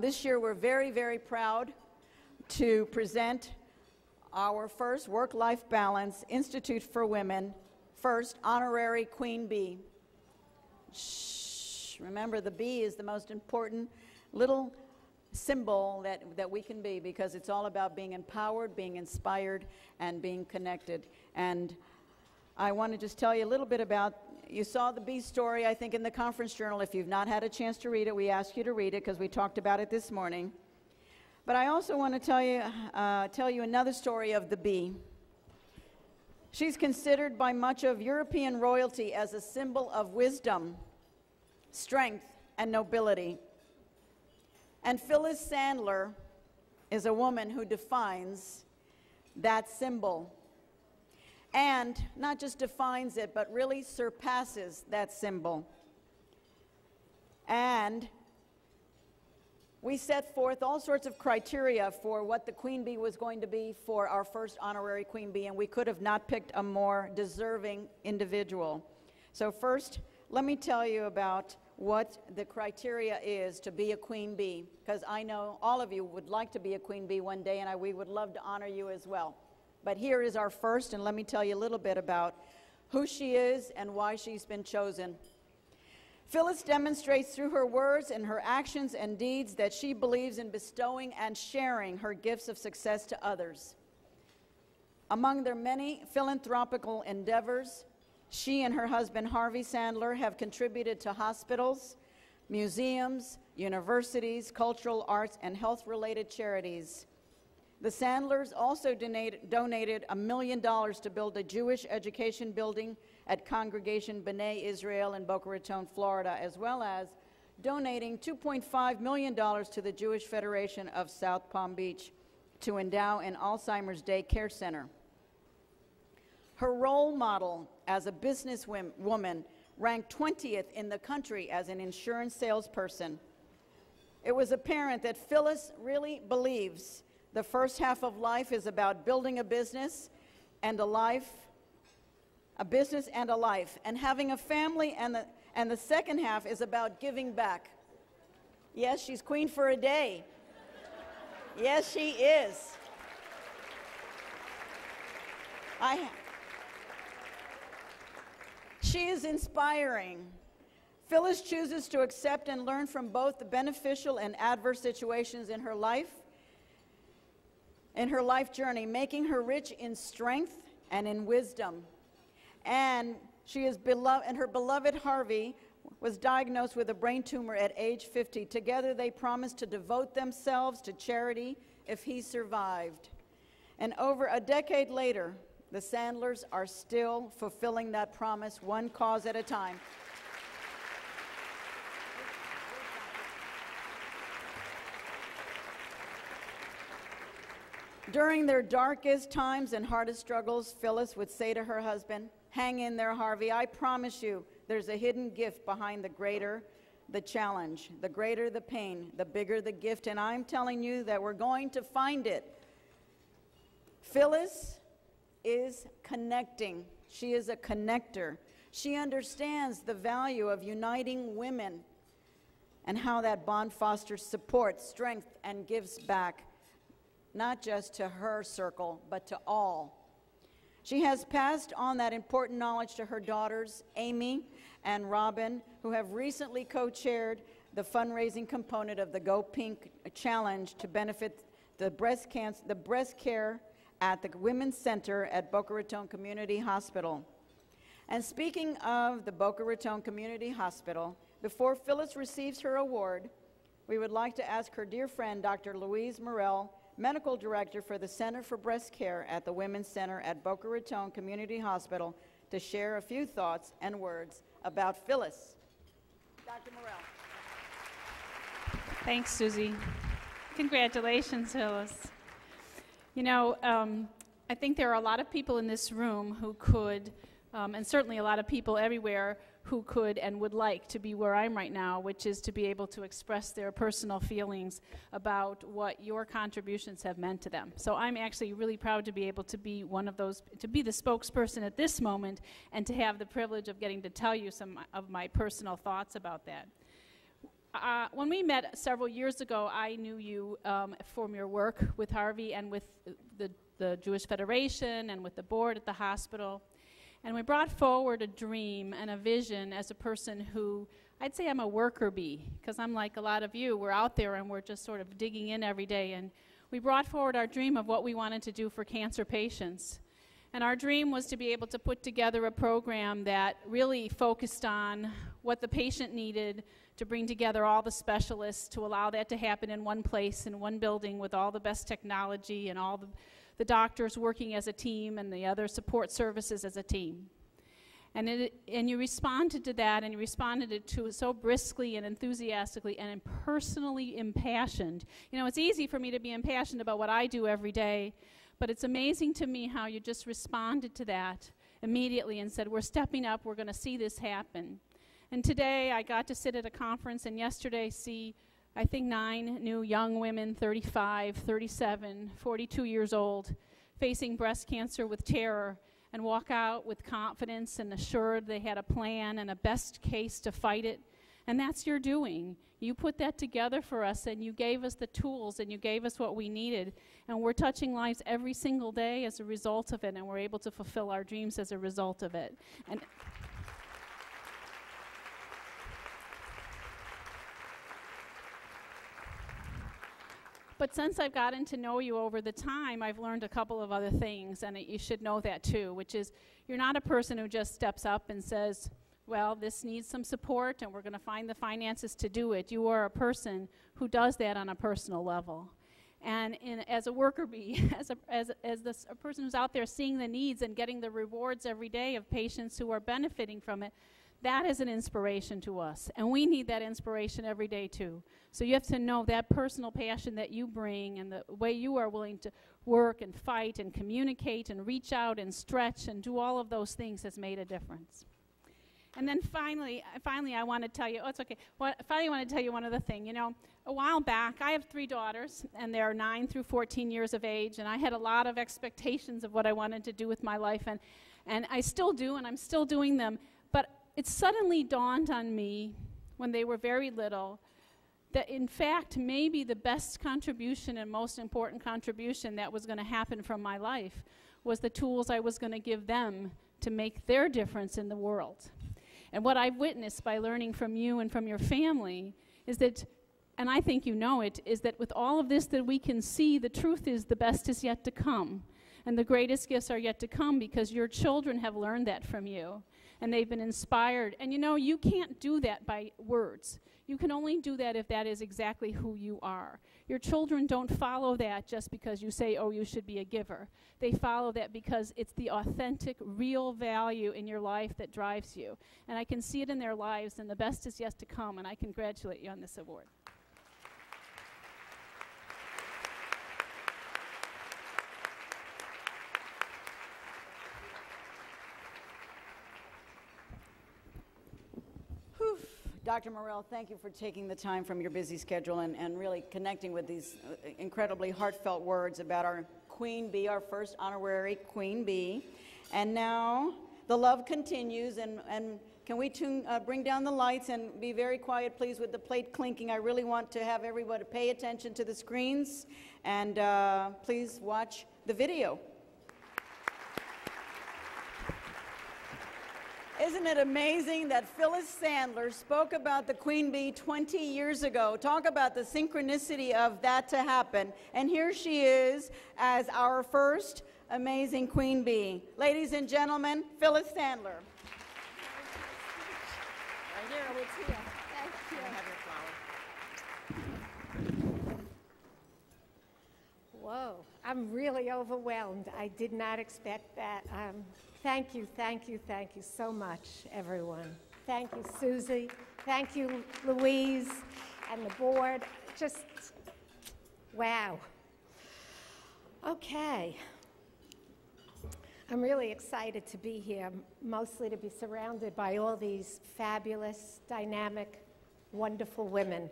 This year we're very, very proud to present our first Work-Life Balance Institute for Women, first honorary Queen Bee. Shh, remember the bee is the most important little symbol that we can be, because it's all about being empowered, being inspired, and being connected. And I want to just tell you a little bit about, you saw the bee story, I think, in the conference journal. If you've not had a chance to read it, we ask you to read it because we talked about it this morning. But I also want to tell you another story of the bee. She's considered by much of European royalty as a symbol of wisdom, strength, and nobility. And Phyllis Sandler is a woman who defines that symbol. And not just defines it, but really surpasses that symbol. And we set forth all sorts of criteria for what the Queen Bee was going to be for our first honorary Queen Bee, and we could have not picked a more deserving individual. So first, let me tell you about what the criteria is to be a Queen Bee, because I know all of you would like to be a Queen Bee one day, and we would love to honor you as well. But here is our first, and let me tell you a little bit about who she is and why she's been chosen. Phyllis demonstrates through her words and her actions and deeds that she believes in bestowing and sharing her gifts of success to others. Among their many philanthropical endeavors, she and her husband Harvey Sandler have contributed to hospitals, museums, universities, cultural arts, and health-related charities. The Sandlers also donated $1 million to build a Jewish education building at Congregation B'nai Israel in Boca Raton, Florida, as well as donating $2.5 million to the Jewish Federation of South Palm Beach to endow an Alzheimer's Day Care Center. Her role model as a businesswoman ranked 20th in the country as an insurance salesperson. It was apparent that Phyllis really believes the first half of life is about building a business and a life, and having a family, and the second half is about giving back. Yes, she's queen for a day. Yes, she is. She is inspiring. Phyllis chooses to accept and learn from both the beneficial and adverse situations in her life journey, making her rich in strength and in wisdom. And her beloved Harvey was diagnosed with a brain tumor at age 50. Together they promised to devote themselves to charity if he survived. And over a decade later, the Sandlers are still fulfilling that promise, one cause at a time. During their darkest times and hardest struggles, Phyllis would say to her husband, "Hang in there, Harvey. I promise you there's a hidden gift behind the greater the challenge, the greater the pain, the bigger the gift, and I'm telling you that we're going to find it." Phyllis is connecting. She is a connector. She understands the value of uniting women and how that bond fosters support, strength, and gives back, not just to her circle, but to all. She has passed on that important knowledge to her daughters, Amy and Robin, who have recently co-chaired the fundraising component of the Go Pink Challenge to benefit the breast care at the Women's Center at Boca Raton Community Hospital. And speaking of the Boca Raton Community Hospital, before Phyllis receives her award, we would like to ask her dear friend, Dr. Louise Morell, Medical Director for the Center for Breast Care at the Women's Center at Boca Raton Community Hospital, to share a few thoughts and words about Phyllis. Dr. Morell. Thanks, Susie. Congratulations, Phyllis. You know, I think there are a lot of people in this room who could, and certainly a lot of people everywhere who could and would like to be where I'm right now, which is to be able to express their personal feelings about what your contributions have meant to them. So I'm actually really proud to be able to be one of those, to be the spokesperson at this moment, and to have the privilege of getting to tell you some of my personal thoughts about that. when we met several years ago, I knew you from your work with Harvey and with the Jewish Federation and with the board at the hospital. And we brought forward a dream and a vision as a person who, I'd say I'm a worker bee, because I'm like a lot of you. We're out there and we're just sort of digging in every day. And we brought forward our dream of what we wanted to do for cancer patients. And our dream was to be able to put together a program that really focused on what the patient needed, to bring together all the specialists, to allow that to happen in one place, in one building, with all the best technology and all the doctors working as a team and the other support services as a team. And you responded to that, and you responded to it so briskly and enthusiastically and personally impassioned. You know, it's easy for me to be impassioned about what I do every day, but it's amazing to me how you just responded to that immediately and said, we're stepping up, we're going to see this happen. And today I got to sit at a conference and yesterday see, I think, 9 new young women, 35, 37, 42 years old, facing breast cancer with terror, and walk out with confidence and assured they had a plan and a best case to fight it. And that's your doing. You put that together for us, and you gave us the tools, and you gave us what we needed. And we're touching lives every single day as a result of it, and we're able to fulfill our dreams as a result of it. And but since I've gotten to know you over the time, I've learned a couple of other things, and you should know that too, which is you're not a person who just steps up and says, well, this needs some support, and we're going to find the finances to do it. You are a person who does that on a personal level. And as a worker bee, as a person who's out there seeing the needs and getting the rewards every day of patients who are benefiting from it, that is an inspiration to us. And we need that inspiration every day too. So you have to know that personal passion that you bring and the way you are willing to work and fight and communicate and reach out and stretch and do all of those things has made a difference. And then finally, I want to tell you, oh, it's okay. Finally, I want to tell you one other thing. You know, a while back, I have 3 daughters, and they're 9 through 14 years of age, and I had a lot of expectations of what I wanted to do with my life, and I still do, and I'm still doing them. But it suddenly dawned on me when they were very little that, in fact, maybe the best contribution and most important contribution that was going to happen from my life was the tools I was going to give them to make their difference in the world. And what I've witnessed by learning from you and from your family is that, and I think you know it, is that with all of this that we can see, the truth is the best is yet to come. And the greatest gifts are yet to come because your children have learned that from you. And they've been inspired. And you know, you can't do that by words. You can only do that if that is exactly who you are. Your children don't follow that just because you say, oh, you should be a giver. They follow that because it's the authentic, real value in your life that drives you. And I can see it in their lives, and the best is yet to come, and I congratulate you on this award. Dr. Morell, thank you for taking the time from your busy schedule and really connecting with these incredibly heartfelt words about our Queen Bee, our first honorary Queen Bee. And now the love continues, and can we bring down the lights and be very quiet, please, with the plate clinking. I really want to have everybody pay attention to the screens, and please watch the video. Isn't it amazing that Phyllis Sandler spoke about the Queen Bee 20 years ago? Talk about the synchronicity of that to happen. And here she is as our first amazing Queen Bee. Ladies and gentlemen, Phyllis Sandler. Right here, it's here. Thank you. Have your flower. Whoa, I'm really overwhelmed. I did not expect that. Thank you so much, everyone. Thank you, Susie. Thank you, Louise, and the board. Just, wow. Okay. I'm really excited to be here, mostly to be surrounded by all these fabulous, dynamic, wonderful women.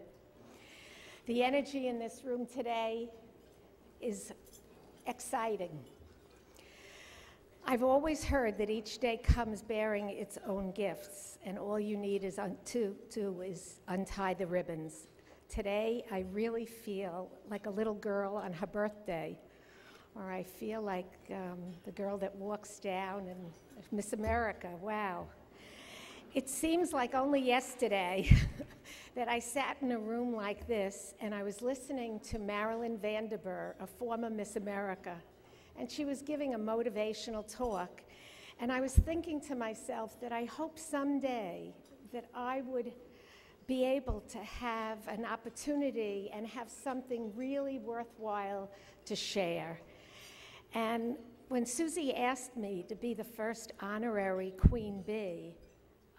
The energy in this room today is exciting. I've always heard that each day comes bearing its own gifts, and all you need is to do is untie the ribbons. Today, I really feel like a little girl on her birthday, or I feel like the girl that walks down in Miss America. Wow. It seems like only yesterday that I sat in a room like this, and I was listening to Marilyn Vanderburg, a former Miss America, and she was giving a motivational talk. And I was thinking to myself that I hope someday that I would be able to have an opportunity and have something really worthwhile to share. And when Susie asked me to be the first honorary Queen Bee,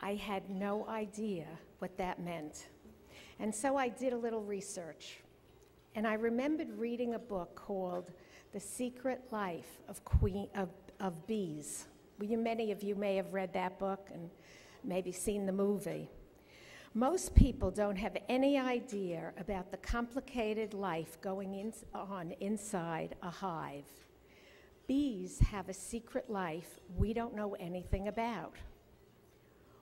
I had no idea what that meant. And so I did a little research. And I remembered reading a book called The Secret Life of Bees. Many of you may have read that book and maybe seen the movie. Most people don't have any idea about the complicated life going on inside a hive. Bees have a secret life we don't know anything about.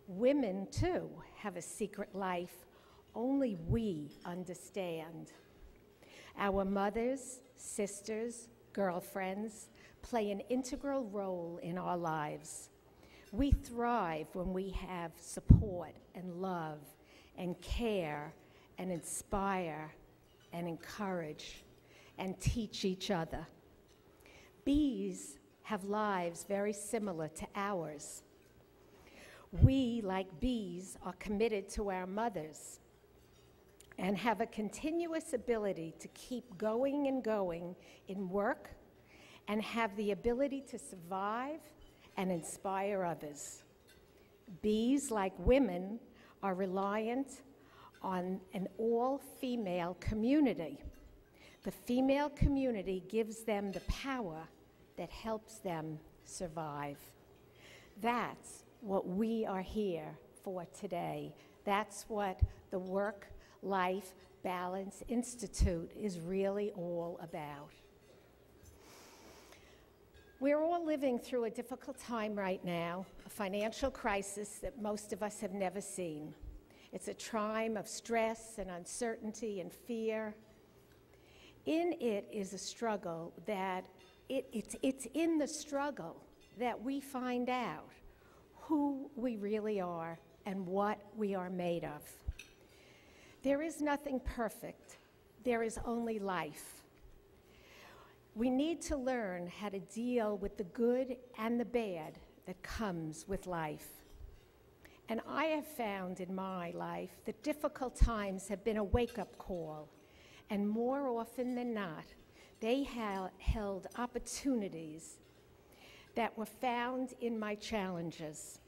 Women, too, have a secret life only we understand. Our mothers, sisters, girlfriends play an integral role in our lives. We thrive when we have support and love and care and inspire and encourage and teach each other. Bees have lives very similar to ours. We, like bees, are committed to our mothers and have a continuous ability to keep going and going in work and have the ability to survive and inspire others. Bees, like women, are reliant on an all-female community. The female community gives them the power that helps them survive. That's what we are here for today. That's what the Work-Life Balance Institute is really all about. We're all living through a difficult time right now, a financial crisis that most of us have never seen. It's a time of stress and uncertainty and fear. In it is a struggle that, it's in the struggle that we find out who we really are and what we are made of. There is nothing perfect. There is only life. We need to learn how to deal with the good and the bad that comes with life. And I have found in my life that difficult times have been a wake-up call, and more often than not, they held opportunities that were found in my challenges.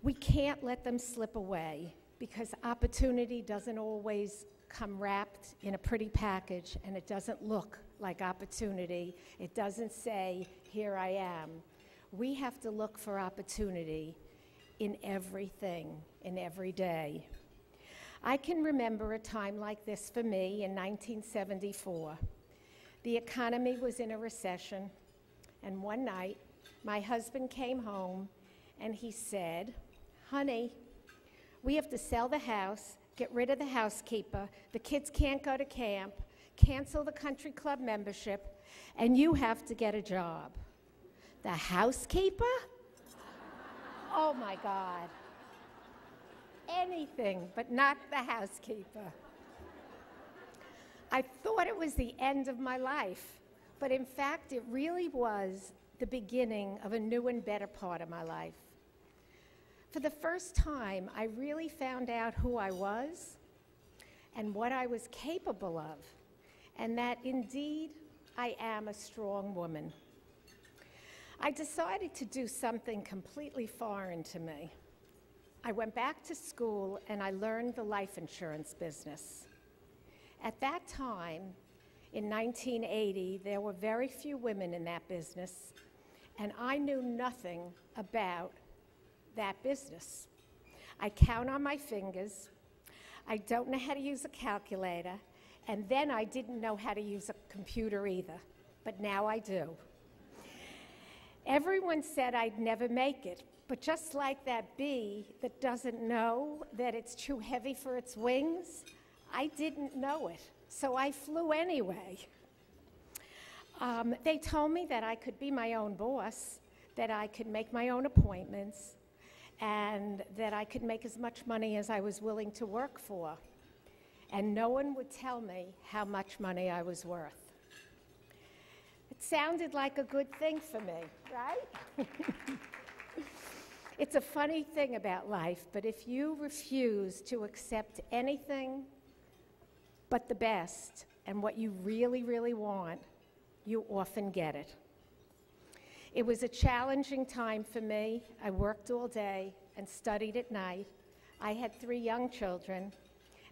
We can't let them slip away because opportunity doesn't always come wrapped in a pretty package, and it doesn't look like opportunity. It doesn't say, here I am. We have to look for opportunity in everything, in every day. I can remember a time like this for me in 1974. The economy was in a recession, and one night, my husband came home and he said, honey, we have to sell the house, get rid of the housekeeper, the kids can't go to camp, cancel the country club membership, and you have to get a job. The housekeeper? Oh my God. Anything but not the housekeeper. I thought it was the end of my life, but in fact it really was the beginning of a new and better part of my life. For the first time, I really found out who I was and what I was capable of, and that indeed I am a strong woman. I decided to do something completely foreign to me. I went back to school and I learned the life insurance business. At that time, in 1980, there were very few women in that business, and I knew nothing about that business. I count on my fingers. I don't know how to use a calculator, and then I didn't know how to use a computer either, but now I do. Everyone said I'd never make it, but just like that bee that doesn't know that it's too heavy for its wings, I didn't know it, so I flew anyway. They told me that I could be my own boss, that I could make my own appointments, and that I could make as much money as I was willing to work for. And no one would tell me how much money I was worth. It sounded like a good thing for me, right? It's a funny thing about life, but if you refuse to accept anything but the best and what you really, really want, you often get it. It was a challenging time for me. I worked all day and studied at night. I had 3 young children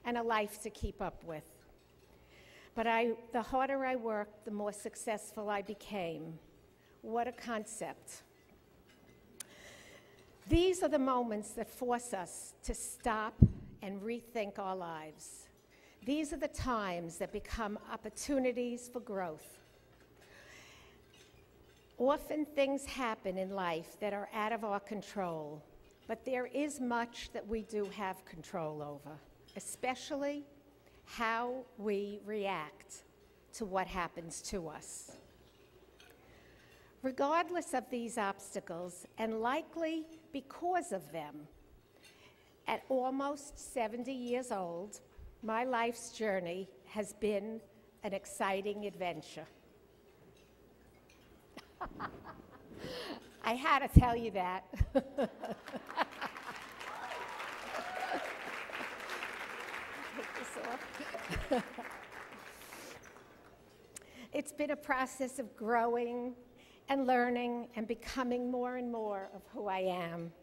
and a life to keep up with. But the harder I worked, the more successful I became. What a concept. These are the moments that force us to stop and rethink our lives. These are the times that become opportunities for growth. Often things happen in life that are out of our control, but there is much that we do have control over, especially how we react to what happens to us. Regardless of these obstacles, and likely because of them, at almost 70 years old, my life's journey has been an exciting adventure. I had to tell you that. It's been a process of growing and learning and becoming more and more of who I am.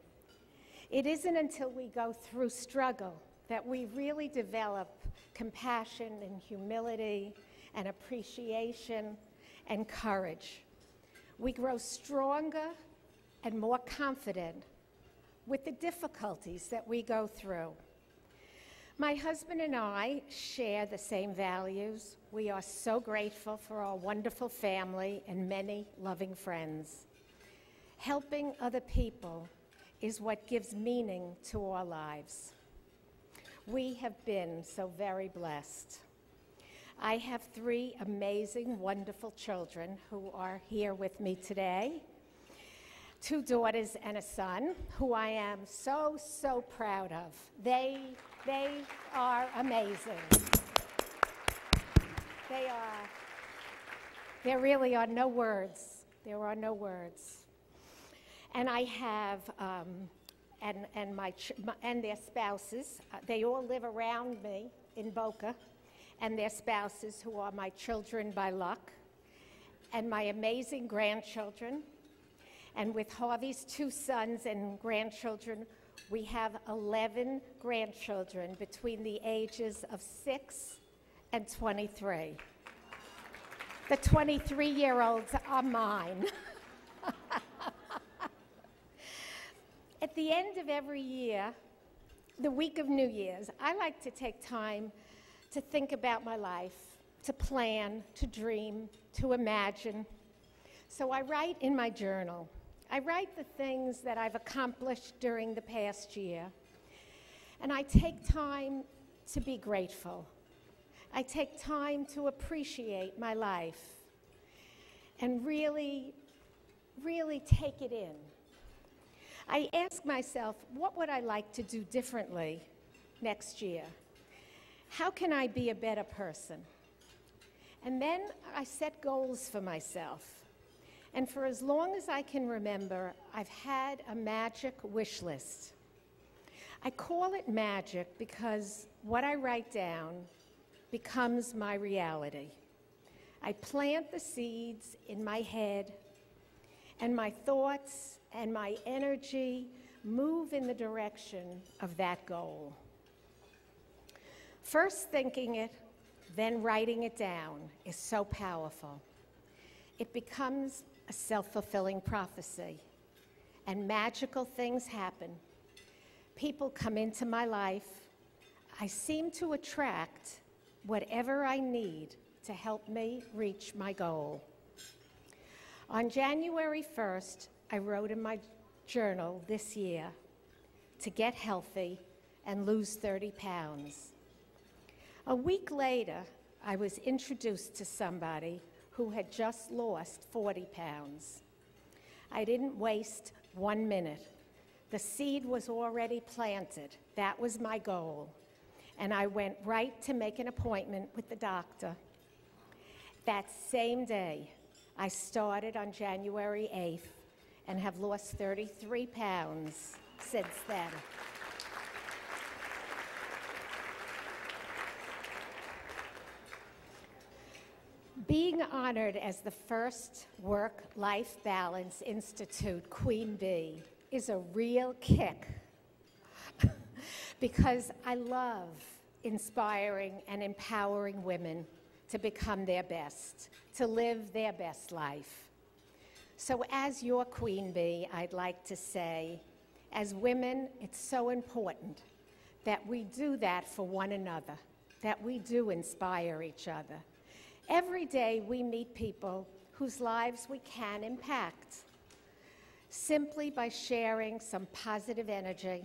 It isn't until we go through struggle that we really develop compassion and humility and appreciation and courage. We grow stronger and more confident with the difficulties that we go through. My husband and I share the same values. We are so grateful for our wonderful family and many loving friends. Helping other people is what gives meaning to our lives. We have been so very blessed. I have 3 amazing, wonderful children who are here with me today. 2 daughters and a son who I am so, so proud of. They are amazing. There really are no words. There are no words. And I have, and their spouses, they all live around me in Boca, and their spouses who are my children by luck, and my amazing grandchildren. And with Harvey's 2 sons and grandchildren, we have 11 grandchildren between the ages of 6 and 23. The 23-year-olds are mine. At the end of every year, the week of New Year's, I like to take time to think about my life, to plan, to dream, to imagine. So I write in my journal. I write the things that I've accomplished during the past year, and I take time to be grateful. I take time to appreciate my life and really, really take it in. I ask myself, what would I like to do differently next year? How can I be a better person? And then I set goals for myself. And for as long as I can remember, I've had a magic wish list. I call it magic because what I write down becomes my reality. I plant the seeds in my head, and my thoughts and my energy move in the direction of that goal. First thinking it, then writing it down is so powerful. It becomes a self-fulfilling prophecy, and magical things happen. People come into my life. I seem to attract whatever I need to help me reach my goal. On January 1st, I wrote in my journal this year to get healthy and lose 30 pounds. A week later, I was introduced to somebody who had just lost 40 pounds. I didn't waste 1 minute. The seed was already planted. That was my goal. And I went right to make an appointment with the doctor. That same day, I started on January 8th and have lost 33 pounds since then. Being honored as the first Work-Life Balance Institute Queen Bee is a real kick because I love inspiring and empowering women to become their best, to live their best life. So as your Queen Bee, I'd like to say, as women, it's so important that we do that for one another, that we do inspire each other. Every day we meet people whose lives we can impact simply by sharing some positive energy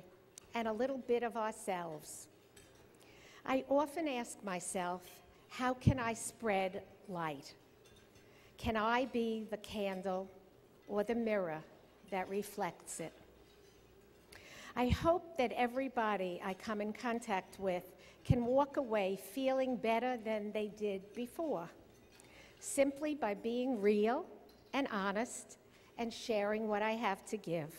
and a little bit of ourselves. I often ask myself, how can I spread light? Can I be the candle or the mirror that reflects it? I hope that everybody I come in contact with can walk away feeling better than they did before, simply by being real and honest and sharing what I have to give.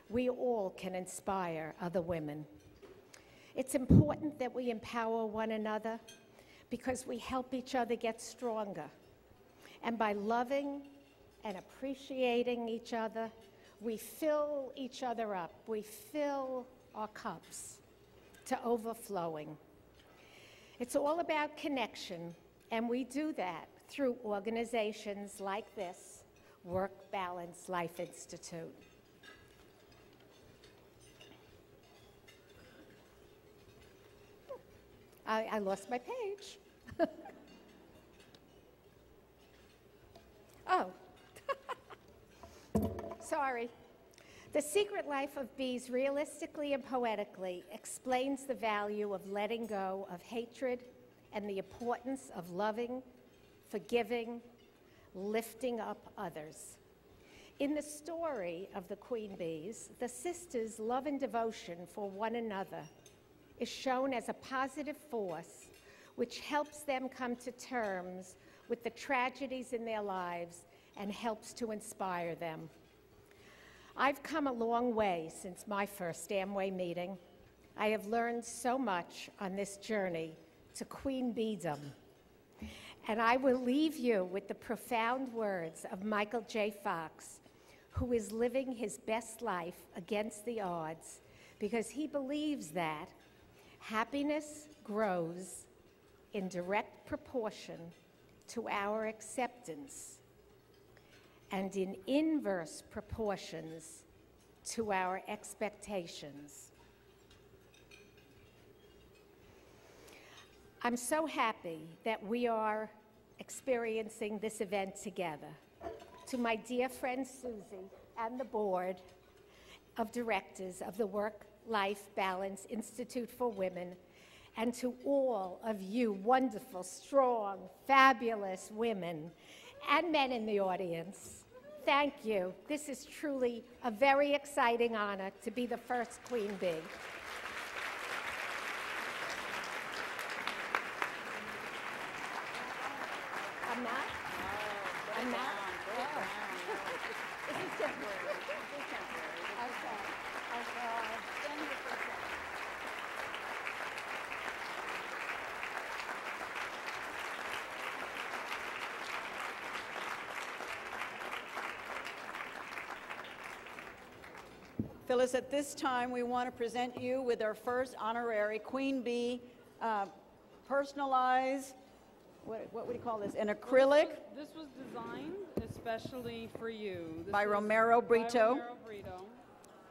We all can inspire other women. It's important that we empower one another because we help each other get stronger. And by loving and appreciating each other, we fill each other up. We fill our cups to overflowing. It's all about connection, and we do that through organizations like this, Work Balance Life Institute. I lost my page. Oh, sorry. The Secret Life of Bees realistically and poetically explains the value of letting go of hatred and the importance of loving, forgiving, lifting up others. In the story of the Queen Bees, the sisters' love and devotion for one another is shown as a positive force which helps them come to terms with the tragedies in their lives and helps to inspire them. I've come a long way since my first Amway meeting. I have learned so much on this journey to Queen Beedom. And I will leave you with the profound words of Michael J. Fox, who is living his best life against the odds because he believes that happiness grows in direct proportion to our acceptance and in inverse proportions to our expectations. I'm so happy that we are experiencing this event together. To my dear friend Susie and the board of directors of the Work-Life Balance Institute for Women, and to all of you wonderful, strong, fabulous women and men in the audience, thank you. This is truly a very exciting honor to be the first Queen Bee. I'm not? I'm not? This is temporary. This is temporary. Okay. Okay. Stand here for a second. Phyllis, at this time, we want to present you with our first honorary Queen Bee personalized, what would you call this, an acrylic? This was designed especially for you. By Romero Brito. By Romero Brito.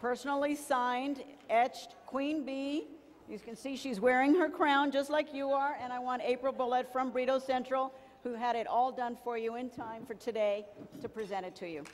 Personally signed, etched Queen Bee. You can see she's wearing her crown just like you are, and I want April Bullitt from Brito Central who had it all done for you in time for today to present it to you.